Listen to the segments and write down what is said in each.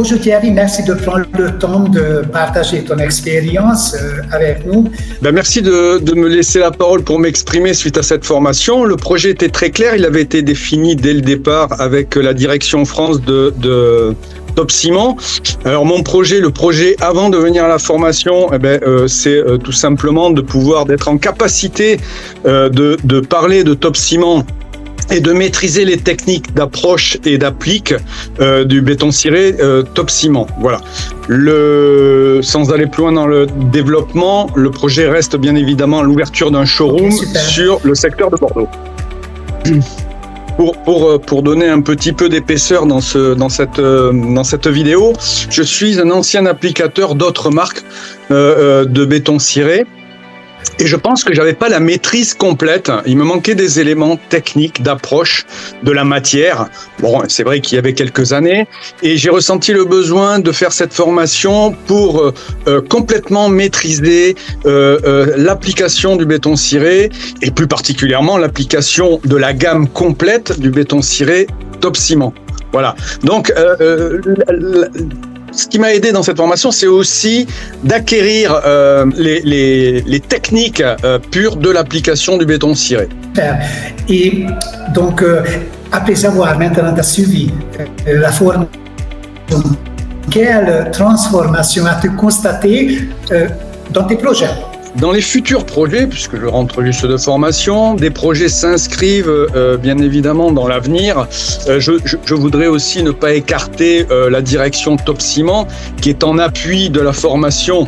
Bonjour Thierry, merci de prendre le temps de partager ton expérience avec nous. Merci de me laisser la parole pour m'exprimer suite à cette formation. Le projet était très clair, il avait été défini dès le départ avec la direction France de Top Ciment. Alors mon projet, le projet avant de venir à la formation, c'est tout simplement d'être en capacité de parler de Top Ciment et de maîtriser les techniques d'approche et d'applique du béton ciré Top Ciment. Voilà. Sans aller plus loin dans le développement, le projet reste bien évidemment l'ouverture d'un showroom sur le secteur de Bordeaux. Pour donner un petit peu d'épaisseur dans cette vidéo, je suis un ancien applicateur d'autres marques de béton ciré. Et je pense que j'avais pas la maîtrise complète. Il me manquait des éléments techniques d'approche de la matière. Bon, c'est vrai qu'il y avait quelques années. Et j'ai ressenti le besoin de faire cette formation pour complètement maîtriser l'application du béton ciré et plus particulièrement l'application de la gamme complète du béton ciré Top Ciment. Voilà. Donc, ce qui m'a aidé dans cette formation, c'est aussi d'acquérir les techniques pures de l'application du béton ciré. Et donc, après avoir maintenant suivi la formation, quelle transformation as-tu constatée dans tes projets? Dans les futurs projets, puisque je rentre juste de formation, des projets s'inscrivent bien évidemment dans l'avenir. Je voudrais aussi ne pas écarter la direction Top Ciment qui est en appui de la formation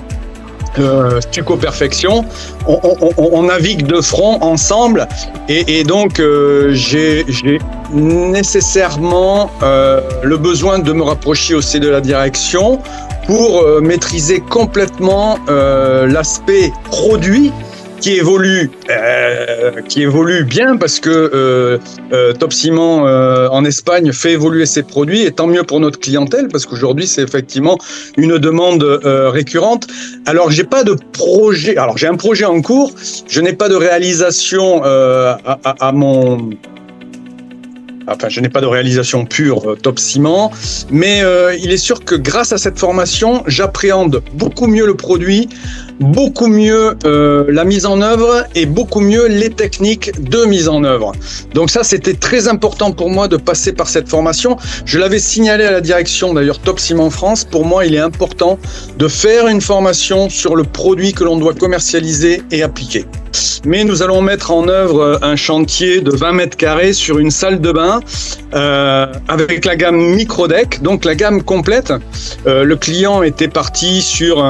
Stucco Perfection. On navigue de front ensemble et donc j'ai nécessairement le besoin de me rapprocher aussi de la direction pour maîtriser complètement l'aspect produit qui évolue bien parce que Top Ciment en Espagne fait évoluer ses produits et tant mieux pour notre clientèle parce qu'aujourd'hui c'est effectivement une demande récurrente. Alors j'ai pas de projet, alors j'ai un projet en cours, je n'ai pas de réalisation je n'ai pas de réalisation pure Top Ciment, mais il est sûr que grâce à cette formation, j'appréhende beaucoup mieux le produit, beaucoup mieux la mise en œuvre et beaucoup mieux les techniques de mise en œuvre. Donc ça, c'était très important pour moi de passer par cette formation. Je l'avais signalé à la direction, d'ailleurs Top Ciment France. Pour moi, il est important de faire une formation sur le produit que l'on doit commercialiser et appliquer. Mais nous allons mettre en œuvre un chantier de 20 mètres carrés sur une salle de bain avec la gamme Microdeck, donc la gamme complète. Le client était parti sur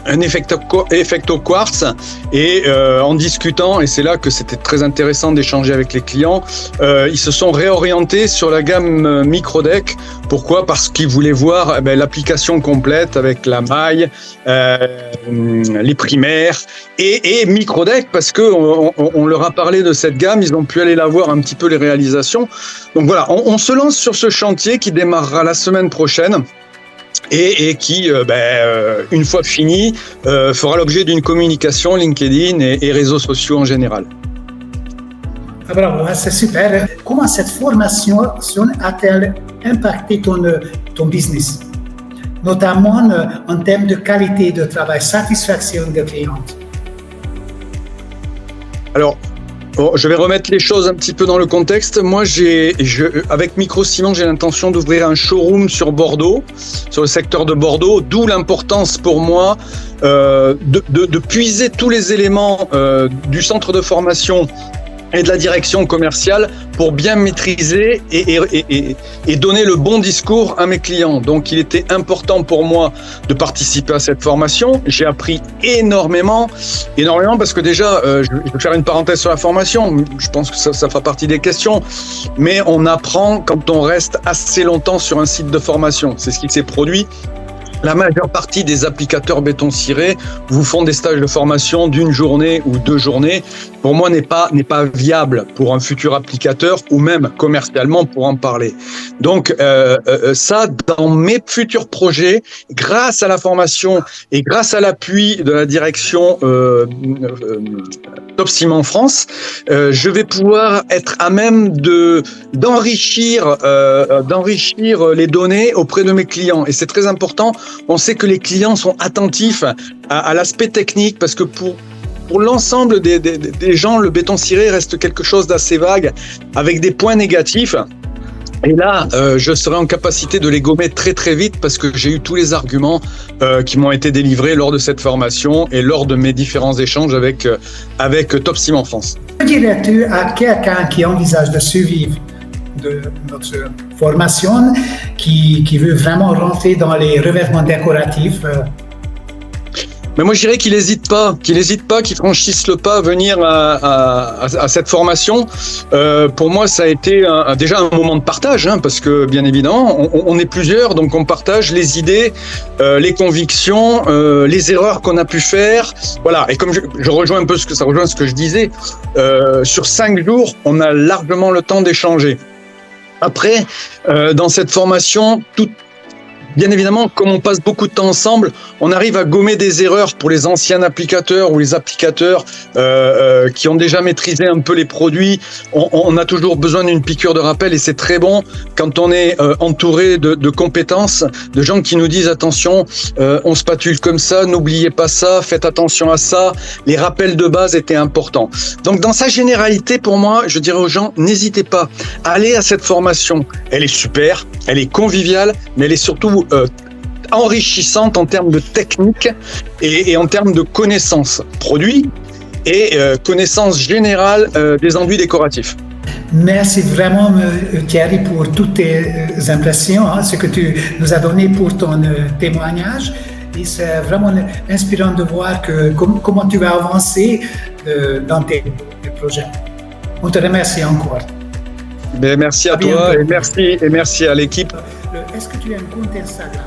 un effecto quartz et en discutant, et c'est là que c'était très intéressant d'échanger avec les clients, ils se sont réorientés sur la gamme Microdeck. Pourquoi? Parce qu'ils voulaient voir l'application complète avec la maille, les primaires et Microdeck parce que on leur a parlé de cette gamme, ils ont pu aller la voir un petit peu les réalisations. Donc voilà, on se lance sur ce chantier qui démarrera la semaine prochaine. Et qui, une fois fini, fera l'objet d'une communication LinkedIn et réseaux sociaux en général. Ah, bravo, c'est super. Comment cette formation a-t-elle impacté ton business, notamment en termes de qualité de travail, satisfaction des clients? Alors, je vais remettre les choses un petit peu dans le contexte. Moi, avec Micro Ciment, j'ai l'intention d'ouvrir un showroom sur Bordeaux, sur le secteur de Bordeaux, d'où l'importance pour moi de puiser tous les éléments du centre de formation et de la direction commerciale pour bien maîtriser et donner le bon discours à mes clients. Donc, il était important pour moi de participer à cette formation. J'ai appris énormément parce que déjà, je vais faire une parenthèse sur la formation. Je pense que ça fera partie des questions. Mais on apprend quand on reste assez longtemps sur un site de formation. C'est ce qui s'est produit La majeure partie des applicateurs béton ciré vous font des stages de formation d'une journée ou 2 journées. Pour moi, n'est pas viable pour un futur applicateur ou même commercialement pour en parler. Donc, ça, dans mes futurs projets, grâce à la formation et grâce à l'appui de la direction Top Ciment France, je vais pouvoir être à même d'enrichir les données auprès de mes clients. Et c'est très important. On sait que les clients sont attentifs à l'aspect technique parce que pour l'ensemble des gens, le béton ciré reste quelque chose d'assez vague avec des points négatifs. Et là, je serai en capacité de les gommer très très vite parce que j'ai eu tous les arguments qui m'ont été délivrés lors de cette formation et lors de mes différents échanges avec Top Ciment France. Que dirais-tu à quelqu'un qui envisage de survivre de notre formation, qui veut vraiment rentrer dans les revêtements décoratifs? Mais moi, je dirais qu'il n'hésite pas, qu'il franchisse le pas à venir à cette formation. Pour moi, ça a été déjà un moment de partage, hein, parce que bien évidemment, on est plusieurs, donc on partage les idées, les convictions, les erreurs qu'on a pu faire. Voilà. Et comme je rejoins un peu ce que je disais, sur 5 jours, on a largement le temps d'échanger. Après, dans cette formation, bien évidemment, comme on passe beaucoup de temps ensemble, on arrive à gommer des erreurs pour les anciens applicateurs ou les applicateurs qui ont déjà maîtrisé un peu les produits. On a toujours besoin d'une piqûre de rappel et c'est très bon quand on est entouré de compétences, de gens qui nous disent attention, on spatule comme ça, n'oubliez pas ça, faites attention à ça. Les rappels de base étaient importants. Donc dans sa généralité, pour moi, je dirais aux gens, n'hésitez pas, allez à cette formation. Elle est super, elle est conviviale, mais elle est surtout enrichissante en termes de technique et en termes de connaissances produits et connaissances générales des enduits décoratifs. Merci vraiment Thierry pour toutes tes impressions, hein, ce que tu nous as donné pour ton témoignage. Et c'est vraiment inspirant de voir comment tu vas avancer dans tes projets. On te remercie encore. Ben, merci à toi et merci à l'équipe. Est-ce que tu as un compte Instagram?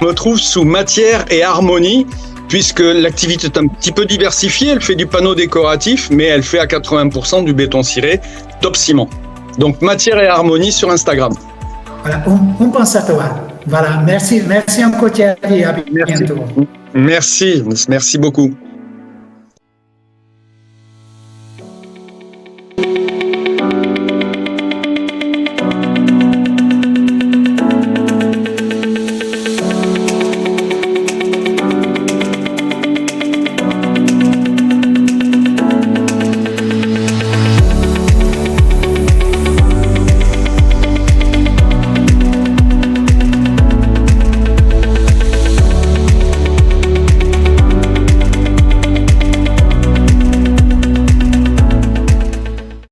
Je me trouve sous Matière et Harmonie, puisque l'activité est un petit peu diversifiée. Elle fait du panneau décoratif, mais elle fait à 80% du béton ciré Top Ciment. Donc Matière et Harmonie sur Instagram. Voilà, on pense à toi. Voilà, merci encore Thierry, à bientôt. Merci beaucoup.